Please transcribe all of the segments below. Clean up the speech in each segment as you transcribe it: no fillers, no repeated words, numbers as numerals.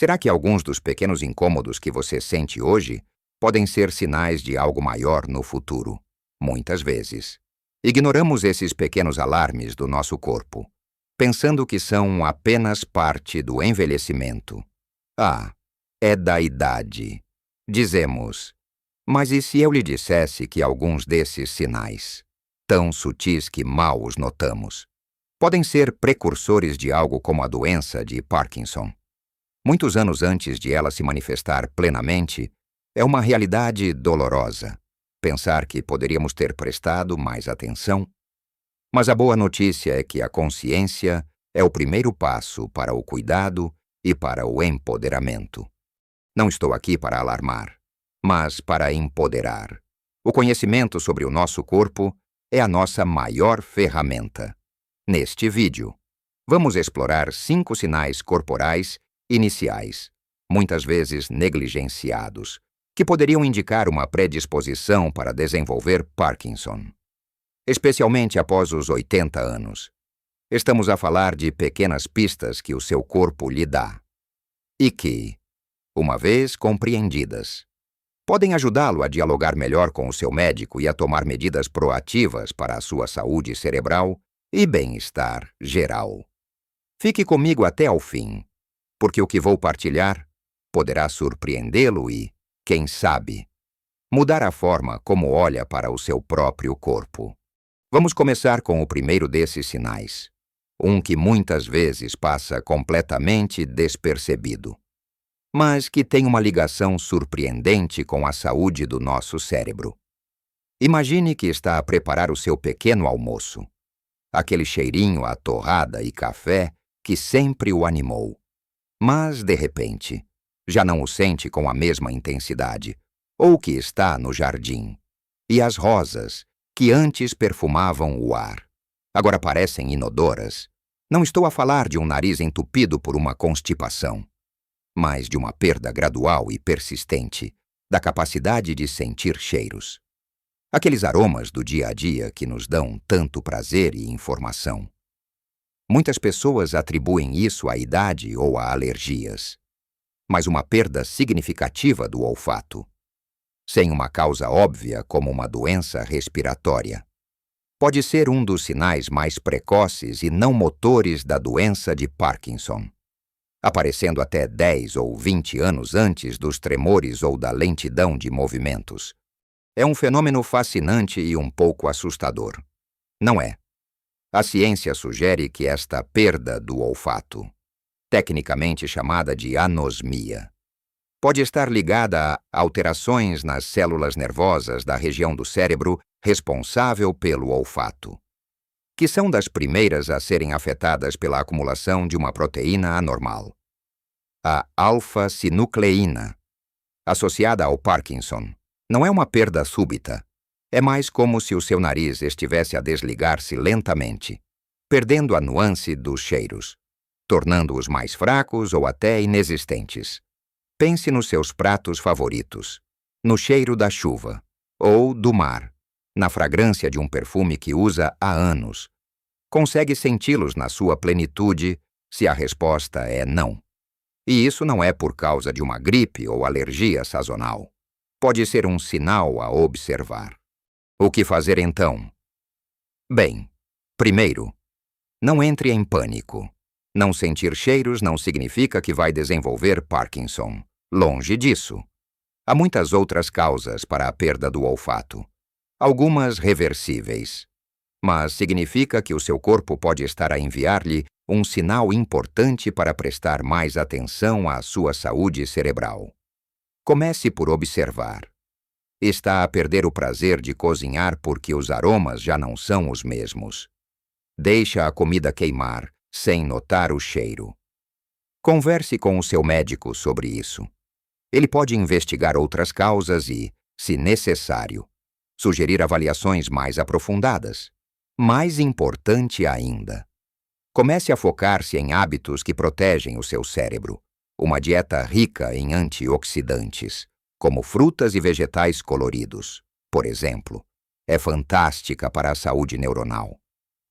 Será que alguns dos pequenos incômodos que você sente hoje podem ser sinais de algo maior no futuro? Muitas vezes. Ignoramos esses pequenos alarmes do nosso corpo, pensando que são apenas parte do envelhecimento. Ah, é da idade. Dizemos, mas e se eu lhe dissesse que alguns desses sinais, tão sutis que mal os notamos, podem ser precursores de algo como a doença de Parkinson? Muitos anos antes de ela se manifestar plenamente, é uma realidade dolorosa pensar que poderíamos ter prestado mais atenção. Mas a boa notícia é que a consciência é o primeiro passo para o cuidado e para o empoderamento. Não estou aqui para alarmar, mas para empoderar. O conhecimento sobre o nosso corpo é a nossa maior ferramenta. Neste vídeo, vamos explorar 5 sinais corporais iniciais, muitas vezes negligenciados, que poderiam indicar uma predisposição para desenvolver Parkinson. Especialmente após os 80 anos. Estamos a falar de pequenas pistas que o seu corpo lhe dá. E que, uma vez compreendidas, podem ajudá-lo a dialogar melhor com o seu médico e a tomar medidas proativas para a sua saúde cerebral e bem-estar geral. Fique comigo até ao fim, porque o que vou partilhar poderá surpreendê-lo e, quem sabe, mudar a forma como olha para o seu próprio corpo. Vamos começar com o primeiro desses sinais, um que muitas vezes passa completamente despercebido, mas que tem uma ligação surpreendente com a saúde do nosso cérebro. Imagine que está a preparar o seu pequeno almoço, aquele cheirinho a torrada e café que sempre o animou. Mas, de repente, já não o sente com a mesma intensidade, ou que está no jardim, e as rosas, que antes perfumavam o ar, agora parecem inodoras. Não estou a falar de um nariz entupido por uma constipação, mas de uma perda gradual e persistente da capacidade de sentir cheiros. Aqueles aromas do dia a dia que nos dão tanto prazer e informação. Muitas pessoas atribuem isso à idade ou a alergias, mas uma perda significativa do olfato, sem uma causa óbvia como uma doença respiratória, pode ser um dos sinais mais precoces e não motores da doença de Parkinson, aparecendo até 10 ou 20 anos antes dos tremores ou da lentidão de movimentos. É um fenômeno fascinante e um pouco assustador. Não é? A ciência sugere que esta perda do olfato, tecnicamente chamada de anosmia, pode estar ligada a alterações nas células nervosas da região do cérebro responsável pelo olfato, que são das primeiras a serem afetadas pela acumulação de uma proteína anormal, a alfa-sinucleína, associada ao Parkinson. Não é uma perda súbita. É mais como se o seu nariz estivesse a desligar-se lentamente, perdendo a nuance dos cheiros, tornando-os mais fracos ou até inexistentes. Pense nos seus pratos favoritos, no cheiro da chuva ou do mar, na fragrância de um perfume que usa há anos. Consegue senti-los na sua plenitude se a resposta é não. E isso não é por causa de uma gripe ou alergia sazonal. Pode ser um sinal a observar. O que fazer então? Bem, primeiro, não entre em pânico. Não sentir cheiros não significa que vai desenvolver Parkinson. Longe disso. Há muitas outras causas para a perda do olfato, algumas reversíveis. Mas significa que o seu corpo pode estar a enviar-lhe um sinal importante para prestar mais atenção à sua saúde cerebral. Comece por observar. Está a perder o prazer de cozinhar porque os aromas já não são os mesmos. Deixa a comida queimar, sem notar o cheiro. Converse com o seu médico sobre isso. Ele pode investigar outras causas e, se necessário, sugerir avaliações mais aprofundadas. Mais importante ainda, comece a focar-se em hábitos que protegem o seu cérebro. Uma dieta rica em antioxidantes, como frutas e vegetais coloridos, por exemplo, é fantástica para a saúde neuronal.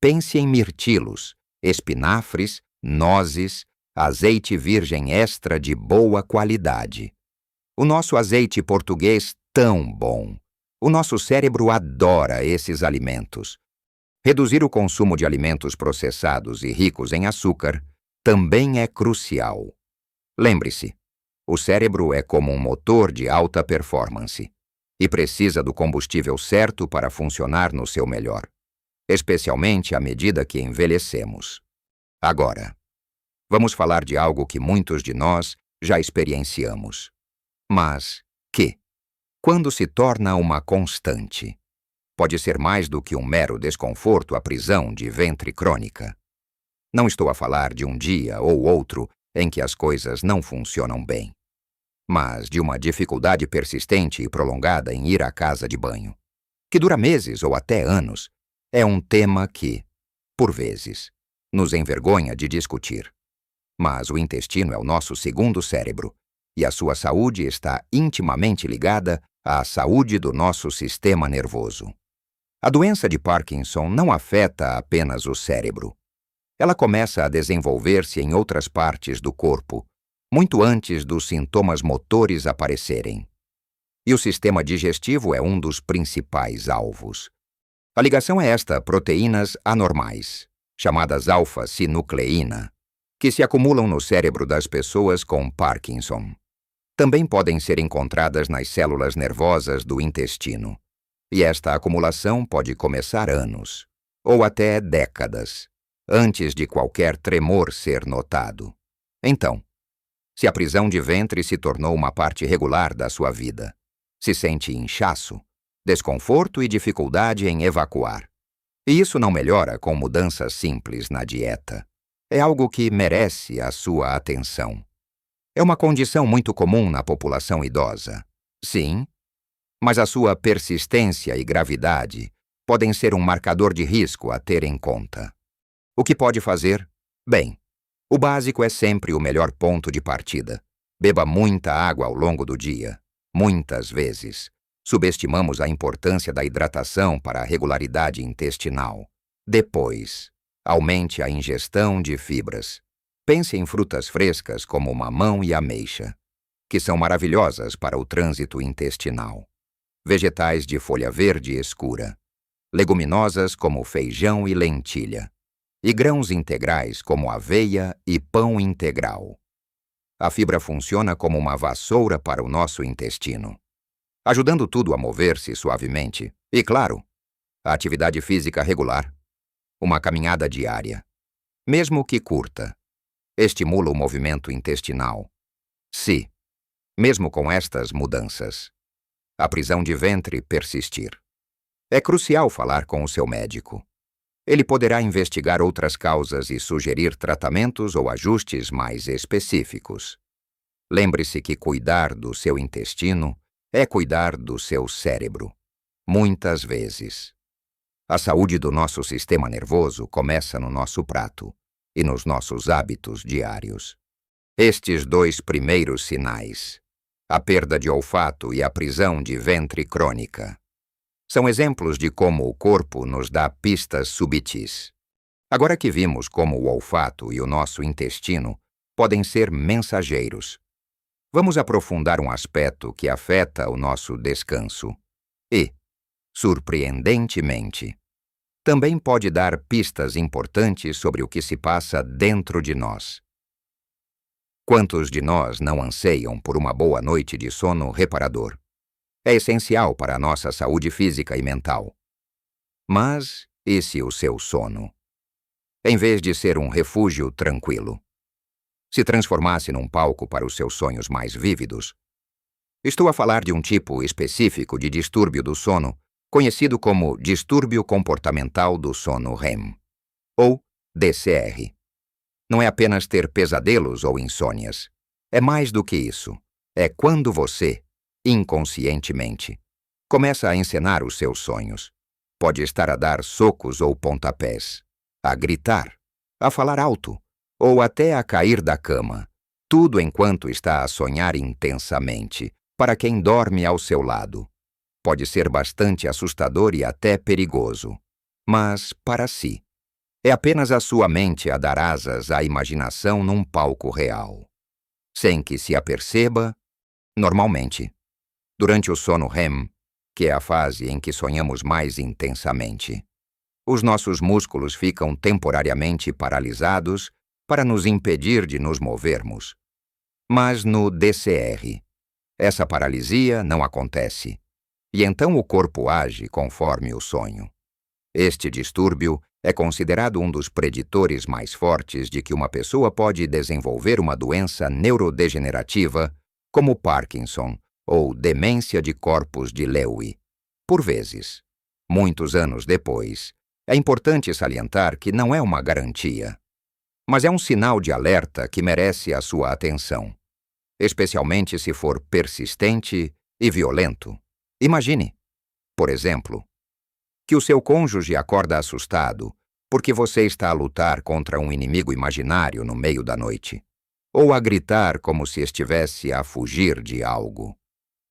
Pense em mirtilos, espinafres, nozes, azeite virgem extra de boa qualidade. O nosso azeite português tão bom. O nosso cérebro adora esses alimentos. Reduzir o consumo de alimentos processados e ricos em açúcar também é crucial. Lembre-se, o cérebro é como um motor de alta performance e precisa do combustível certo para funcionar no seu melhor, especialmente à medida que envelhecemos. Agora, vamos falar de algo que muitos de nós já experienciamos, mas que, quando se torna uma constante, pode ser mais do que um mero desconforto à prisão de ventre crônica. Não estou a falar de um dia ou outro em que as coisas não funcionam bem, mas de uma dificuldade persistente e prolongada em ir à casa de banho, que dura meses ou até anos. É um tema que, por vezes, nos envergonha de discutir. Mas o intestino é o nosso segundo cérebro, e a sua saúde está intimamente ligada à saúde do nosso sistema nervoso. A doença de Parkinson não afeta apenas o cérebro. Ela começa a desenvolver-se em outras partes do corpo, muito antes dos sintomas motores aparecerem. E o sistema digestivo é um dos principais alvos. A ligação é esta: proteínas anormais, chamadas alfa-sinucleína, que se acumulam no cérebro das pessoas com Parkinson. Também podem ser encontradas nas células nervosas do intestino. E esta acumulação pode começar anos, ou até décadas, antes de qualquer tremor ser notado. Então, se a prisão de ventre se tornou uma parte regular da sua vida, se sente inchaço, desconforto e dificuldade em evacuar. E isso não melhora com mudanças simples na dieta. É algo que merece a sua atenção. É uma condição muito comum na população idosa. Sim, mas a sua persistência e gravidade podem ser um marcador de risco a ter em conta. O que pode fazer? Bem, o básico é sempre o melhor ponto de partida. Beba muita água ao longo do dia. Muitas vezes, subestimamos a importância da hidratação para a regularidade intestinal. Depois, aumente a ingestão de fibras. Pense em frutas frescas como mamão e ameixa, que são maravilhosas para o trânsito intestinal. Vegetais de folha verde escura, leguminosas como feijão e lentilha, e grãos integrais como aveia e pão integral. A fibra funciona como uma vassoura para o nosso intestino, ajudando tudo a mover-se suavemente. E, claro, a atividade física regular, uma caminhada diária, mesmo que curta, estimula o movimento intestinal. Se, mesmo com estas mudanças, a prisão de ventre persistir, é crucial falar com o seu médico. Ele poderá investigar outras causas e sugerir tratamentos ou ajustes mais específicos. Lembre-se que cuidar do seu intestino é cuidar do seu cérebro. Muitas vezes, a saúde do nosso sistema nervoso começa no nosso prato e nos nossos hábitos diários. Estes dois primeiros sinais, a perda de olfato e a prisão de ventre crônica, são exemplos de como o corpo nos dá pistas subitis. Agora que vimos como o olfato e o nosso intestino podem ser mensageiros, vamos aprofundar um aspecto que afeta o nosso descanso e, surpreendentemente, também pode dar pistas importantes sobre o que se passa dentro de nós. Quantos de nós não anseiam por uma boa noite de sono reparador? É essencial para a nossa saúde física e mental. Mas e se o seu sono, em vez de ser um refúgio tranquilo, se transformasse num palco para os seus sonhos mais vívidos? Estou a falar de um tipo específico de distúrbio do sono, conhecido como distúrbio comportamental do sono REM, ou DCR. Não é apenas ter pesadelos ou insônias. É mais do que isso. É quando você, inconscientemente, começa a encenar os seus sonhos. Pode estar a dar socos ou pontapés, a gritar, a falar alto, ou até a cair da cama, tudo enquanto está a sonhar intensamente, para quem dorme ao seu lado. Pode ser bastante assustador e até perigoso, mas para si, É apenas a sua mente a dar asas à imaginação num palco real. Sem que se aperceba, normalmente, durante o sono REM, que é a fase em que sonhamos mais intensamente, os nossos músculos ficam temporariamente paralisados para nos impedir de nos movermos. Mas no DCR, essa paralisia não acontece, e então o corpo age conforme o sonho. Este distúrbio é considerado um dos preditores mais fortes de que uma pessoa pode desenvolver uma doença neurodegenerativa, como Parkinson ou demência de corpus de Lewy. Por vezes, muitos anos depois, é importante salientar que não é uma garantia, mas é um sinal de alerta que merece a sua atenção, especialmente se for persistente e violento. Imagine, por exemplo, que o seu cônjuge acorda assustado porque você está a lutar contra um inimigo imaginário no meio da noite, ou a gritar como se estivesse a fugir de algo.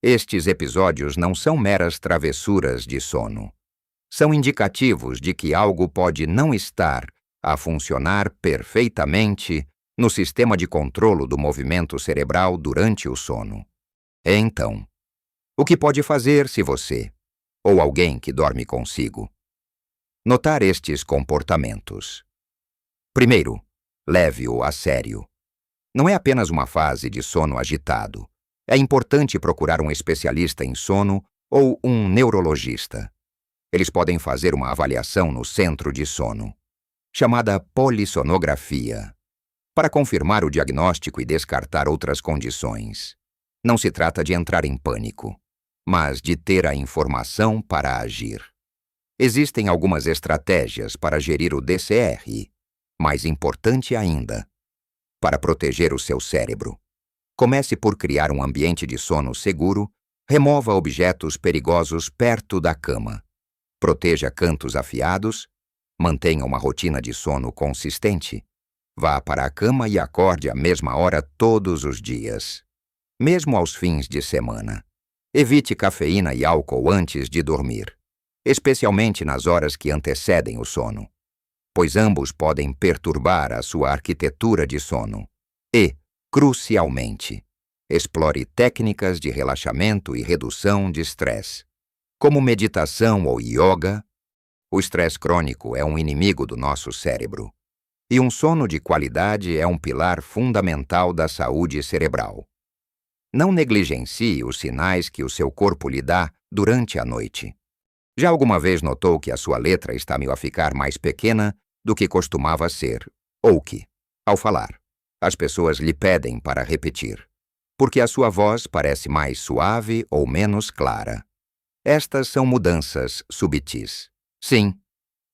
Estes episódios não são meras travessuras de sono. São indicativos de que algo pode não estar a funcionar perfeitamente no sistema de controlo do movimento cerebral durante o sono. Então, o que pode fazer se você, ou alguém que dorme consigo, notar estes comportamentos? Primeiro, leve-o a sério. Não é apenas uma fase de sono agitado. É importante procurar um especialista em sono ou um neurologista. Eles podem fazer uma avaliação no centro de sono, chamada polissonografia, para confirmar o diagnóstico e descartar outras condições. Não se trata de entrar em pânico, mas de ter a informação para agir. Existem algumas estratégias para gerir o DCR, mais importante ainda, para proteger o seu cérebro. Comece por criar um ambiente de sono seguro, remova objetos perigosos perto da cama, proteja cantos afiados, mantenha uma rotina de sono consistente, vá para a cama e acorde à mesma hora todos os dias, mesmo aos fins de semana. Evite cafeína e álcool antes de dormir, especialmente nas horas que antecedem o sono, pois ambos podem perturbar a sua arquitetura de sono. E, crucialmente, explore técnicas de relaxamento e redução de estresse, como meditação ou yoga. O estresse crônico é um inimigo do nosso cérebro, e um sono de qualidade é um pilar fundamental da saúde cerebral. Não negligencie os sinais que o seu corpo lhe dá durante a noite. Já alguma vez notou que a sua letra está a ficar mais pequena do que costumava ser, ou que, ao falar, as pessoas lhe pedem para repetir, porque a sua voz parece mais suave ou menos clara? Estas são mudanças subtis, sim,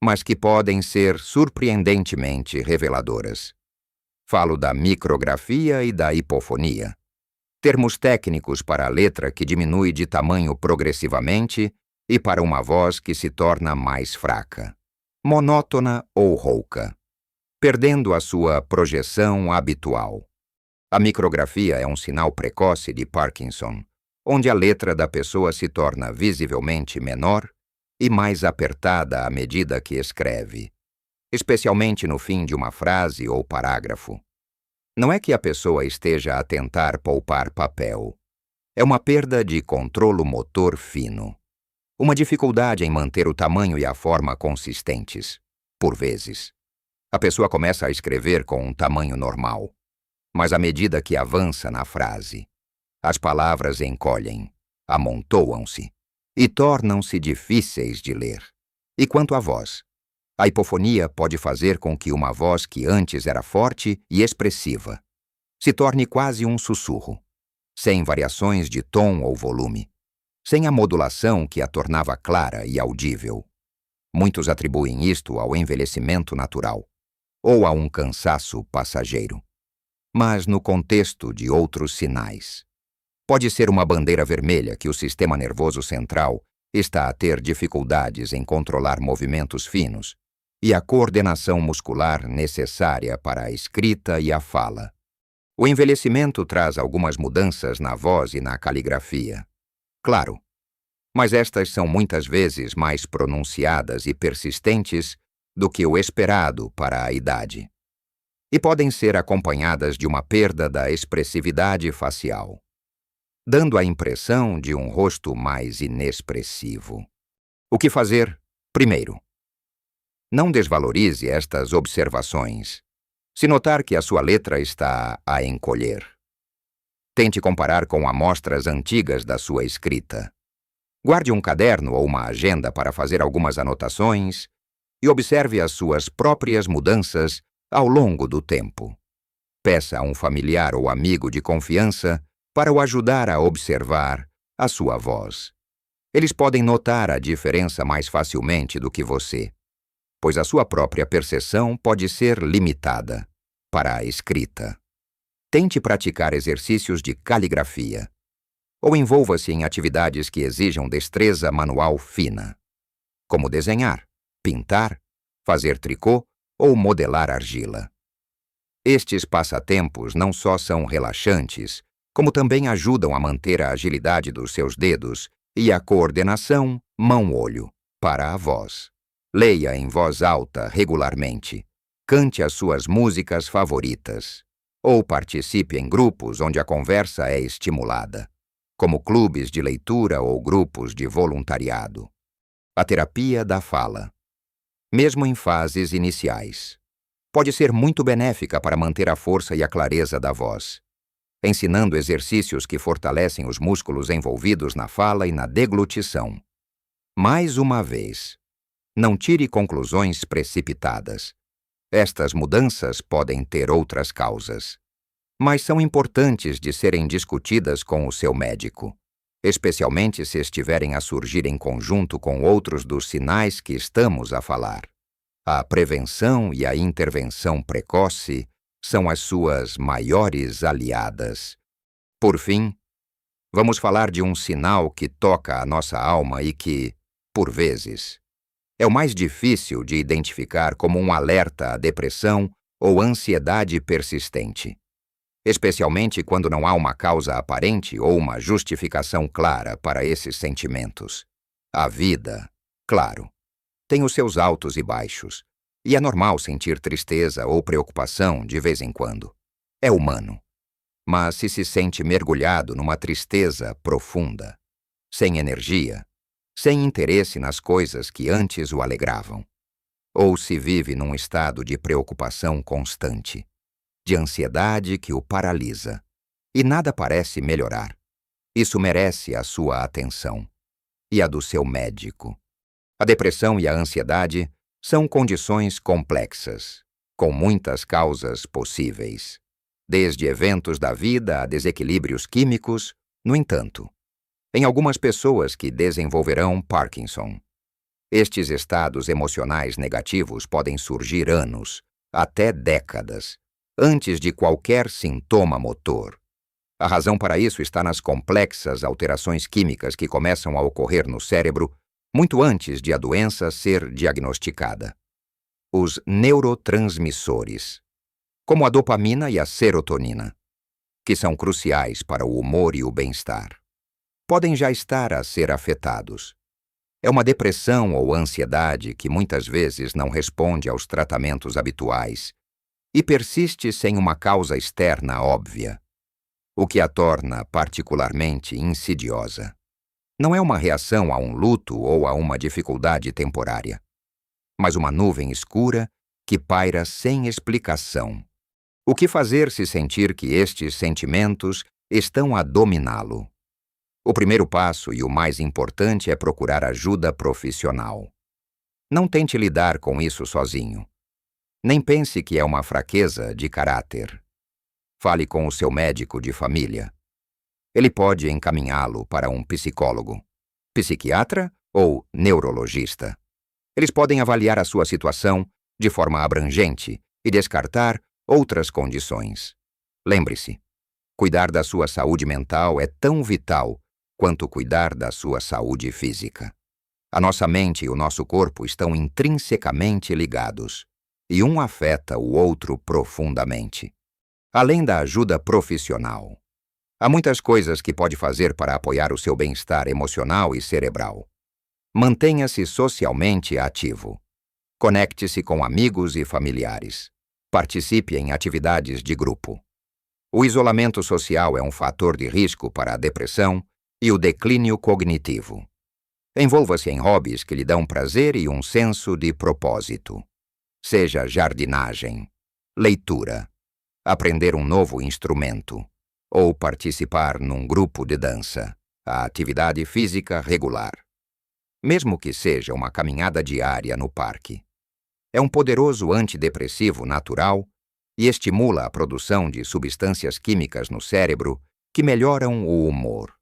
mas que podem ser surpreendentemente reveladoras. Falo da micrografia e da hipofonia, termos técnicos para a letra que diminui de tamanho progressivamente e para uma voz que se torna mais fraca, monótona ou rouca, perdendo a sua projeção habitual. A micrografia é um sinal precoce de Parkinson, onde a letra da pessoa se torna visivelmente menor e mais apertada à medida que escreve, especialmente no fim de uma frase ou parágrafo. Não é que a pessoa esteja a tentar poupar papel. É uma perda de controlo motor fino. Uma dificuldade em manter o tamanho e a forma consistentes. Por vezes, a pessoa começa a escrever com um tamanho normal, mas à medida que avança na frase, as palavras encolhem, amontoam-se e tornam-se difíceis de ler. E quanto à voz, a hipofonia pode fazer com que uma voz que antes era forte e expressiva se torne quase um sussurro, sem variações de tom ou volume, sem a modulação que a tornava clara e audível. Muitos atribuem isto ao envelhecimento natural ou a um cansaço passageiro. Mas no contexto de outros sinais, pode ser uma bandeira vermelha que o sistema nervoso central está a ter dificuldades em controlar movimentos finos e a coordenação muscular necessária para a escrita e a fala. O envelhecimento traz algumas mudanças na voz e na caligrafia. Claro, mas estas são muitas vezes mais pronunciadas e persistentes do que o esperado para a idade, e podem ser acompanhadas de uma perda da expressividade facial, dando a impressão de um rosto mais inexpressivo. O que fazer? Primeiro, não desvalorize estas observações. Se notar que a sua letra está a encolher, tente comparar com amostras antigas da sua escrita. Guarde um caderno ou uma agenda para fazer algumas anotações e observe as suas próprias mudanças ao longo do tempo. Peça a um familiar ou amigo de confiança para o ajudar a observar a sua voz. Eles podem notar a diferença mais facilmente do que você, pois a sua própria percepção pode ser limitada para a escrita. Tente praticar exercícios de caligrafia, ou envolva-se em atividades que exijam destreza manual fina, como desenhar, pintar, fazer tricô ou modelar argila. Estes passatempos não só são relaxantes, como também ajudam a manter a agilidade dos seus dedos e a coordenação mão-olho para a voz. Leia em voz alta regularmente, cante as suas músicas favoritas, ou participe em grupos onde a conversa é estimulada, como clubes de leitura ou grupos de voluntariado. A terapia da fala, mesmo em fases iniciais, pode ser muito benéfica para manter a força e a clareza da voz, ensinando exercícios que fortalecem os músculos envolvidos na fala e na deglutição. Mais uma vez, não tire conclusões precipitadas. Estas mudanças podem ter outras causas, mas são importantes de serem discutidas com o seu médico, especialmente se estiverem a surgir em conjunto com outros dos sinais que estamos a falar. A prevenção e a intervenção precoce são as suas maiores aliadas. Por fim, vamos falar de um sinal que toca a nossa alma e que, por vezes, é o mais difícil de identificar como um alerta à depressão ou ansiedade persistente, especialmente quando não há uma causa aparente ou uma justificação clara para esses sentimentos. A vida, claro, tem os seus altos e baixos, e é normal sentir tristeza ou preocupação de vez em quando. É humano. Mas se sente mergulhado numa tristeza profunda, sem energia, sem interesse nas coisas que antes o alegravam, ou se vive num estado de preocupação constante, de ansiedade que o paralisa, e nada parece melhorar, isso merece a sua atenção e a do seu médico. A depressão e a ansiedade são condições complexas, com muitas causas possíveis, desde eventos da vida a desequilíbrios químicos. No entanto, em algumas pessoas que desenvolverão Parkinson, estes estados emocionais negativos podem surgir anos, até décadas, antes de qualquer sintoma motor. A razão para isso está nas complexas alterações químicas que começam a ocorrer no cérebro muito antes de a doença ser diagnosticada. Os neurotransmissores, como a dopamina e a serotonina, que são cruciais para o humor e o bem-estar, podem já estar a ser afetados. É uma depressão ou ansiedade que muitas vezes não responde aos tratamentos habituais e persiste sem uma causa externa óbvia, o que a torna particularmente insidiosa. Não é uma reação a um luto ou a uma dificuldade temporária, mas uma nuvem escura que paira sem explicação. O que fazer se sentir que estes sentimentos estão a dominá-lo? O primeiro passo e o mais importante é procurar ajuda profissional. Não tente lidar com isso sozinho. Nem pense que é uma fraqueza de caráter. Fale com o seu médico de família. Ele pode encaminhá-lo para um psicólogo, psiquiatra ou neurologista. Eles podem avaliar a sua situação de forma abrangente e descartar outras condições. Lembre-se, cuidar da sua saúde mental é tão vital quanto cuidar da sua saúde física. A nossa mente e o nosso corpo estão intrinsecamente ligados, e um afeta o outro profundamente. Além da ajuda profissional, há muitas coisas que pode fazer para apoiar o seu bem-estar emocional e cerebral. Mantenha-se socialmente ativo. Conecte-se com amigos e familiares. Participe em atividades de grupo. O isolamento social é um fator de risco para a depressão e o declínio cognitivo. Envolva-se em hobbies que lhe dão prazer e um senso de propósito. Seja jardinagem, leitura, aprender um novo instrumento ou participar num grupo de dança, a atividade física regular. Mesmo que seja uma caminhada diária no parque. É um poderoso antidepressivo natural e estimula a produção de substâncias químicas no cérebro que melhoram o humor.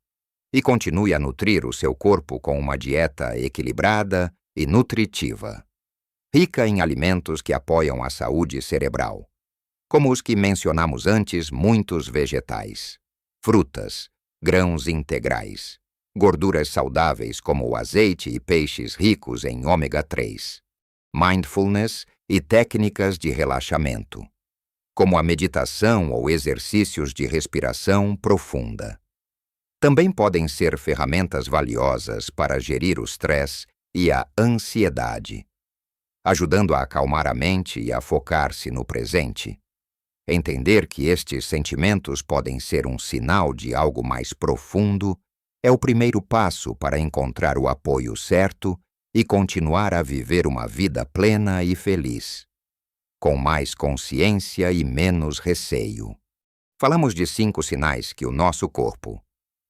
E continue a nutrir o seu corpo com uma dieta equilibrada e nutritiva, rica em alimentos que apoiam a saúde cerebral, como os que mencionamos antes, muitos vegetais, frutas, grãos integrais, gorduras saudáveis como o azeite e peixes ricos em ômega 3, mindfulness e técnicas de relaxamento, como a meditação ou exercícios de respiração profunda. Também podem ser ferramentas valiosas para gerir o estresse e a ansiedade, ajudando a acalmar a mente e a focar-se no presente. Entender que estes sentimentos podem ser um sinal de algo mais profundo é o primeiro passo para encontrar o apoio certo e continuar a viver uma vida plena e feliz, com mais consciência e menos receio. Falamos de 5 sinais que o nosso corpo,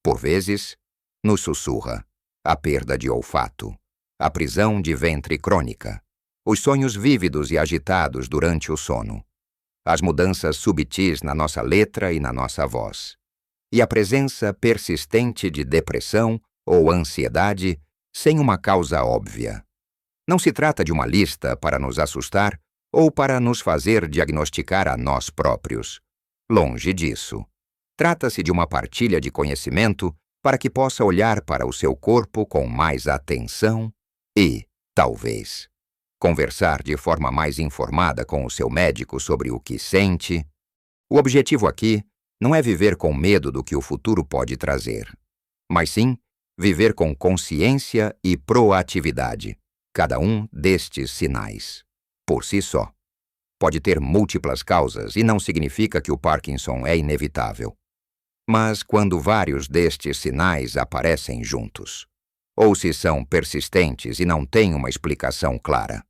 por vezes, nos sussurra: a perda de olfato, a prisão de ventre crônica, os sonhos vívidos e agitados durante o sono, as mudanças subtis na nossa letra e na nossa voz, e a presença persistente de depressão ou ansiedade sem uma causa óbvia. Não se trata de uma lista para nos assustar ou para nos fazer diagnosticar a nós próprios. Longe disso. Trata-se de uma partilha de conhecimento para que possa olhar para o seu corpo com mais atenção e, talvez, conversar de forma mais informada com o seu médico sobre o que sente. O objetivo aqui não é viver com medo do que o futuro pode trazer, mas sim viver com consciência e proatividade, cada um destes sinais, por si só. Pode ter múltiplas causas e não significa que o Parkinson é inevitável. Mas quando vários destes sinais aparecem juntos, ou se são persistentes e não têm uma explicação clara,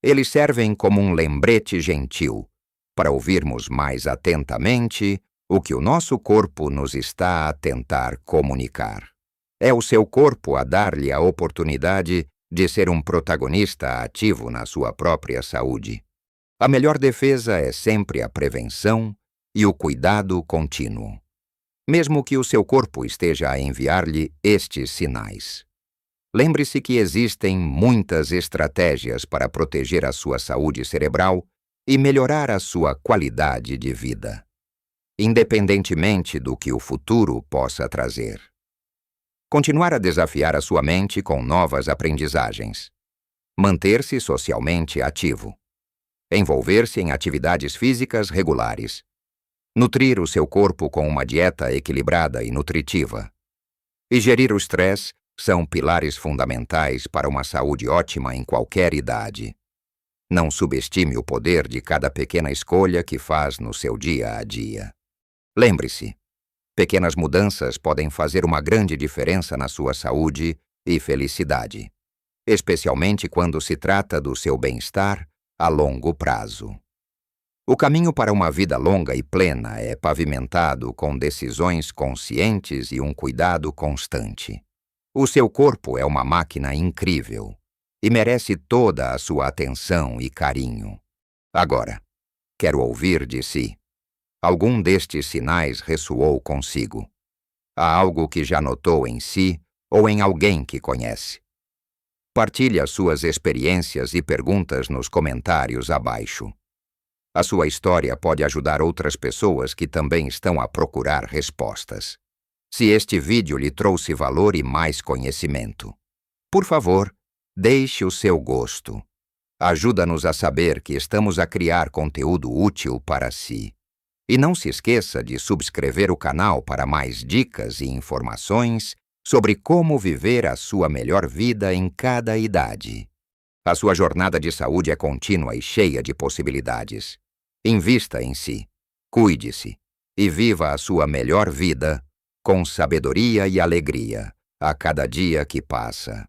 eles servem como um lembrete gentil para ouvirmos mais atentamente o que o nosso corpo nos está a tentar comunicar. É o seu corpo a dar-lhe a oportunidade de ser um protagonista ativo na sua própria saúde. A melhor defesa é sempre a prevenção e o cuidado contínuo, mesmo que o seu corpo esteja a enviar-lhe estes sinais. Lembre-se que existem muitas estratégias para proteger a sua saúde cerebral e melhorar a sua qualidade de vida, independentemente do que o futuro possa trazer. Continuar a desafiar a sua mente com novas aprendizagens. Manter-se socialmente ativo. Envolver-se em atividades físicas regulares. Nutrir o seu corpo com uma dieta equilibrada e nutritiva. E gerir o estresse são pilares fundamentais para uma saúde ótima em qualquer idade. Não subestime o poder de cada pequena escolha que faz no seu dia a dia. Lembre-se, pequenas mudanças podem fazer uma grande diferença na sua saúde e felicidade, especialmente quando se trata do seu bem-estar a longo prazo. O caminho para uma vida longa e plena é pavimentado com decisões conscientes e um cuidado constante. O seu corpo é uma máquina incrível e merece toda a sua atenção e carinho. Agora, quero ouvir de si. Algum destes sinais ressoou consigo? Há algo que já notou em si ou em alguém que conhece? Partilhe as suas experiências e perguntas nos comentários abaixo. A sua história pode ajudar outras pessoas que também estão a procurar respostas. Se este vídeo lhe trouxe valor e mais conhecimento, por favor, deixe o seu gosto. Ajuda-nos a saber que estamos a criar conteúdo útil para si. E não se esqueça de subscrever o canal para mais dicas e informações sobre como viver a sua melhor vida em cada idade. A sua jornada de saúde é contínua e cheia de possibilidades. Invista em si, cuide-se e viva a sua melhor vida com sabedoria e alegria a cada dia que passa.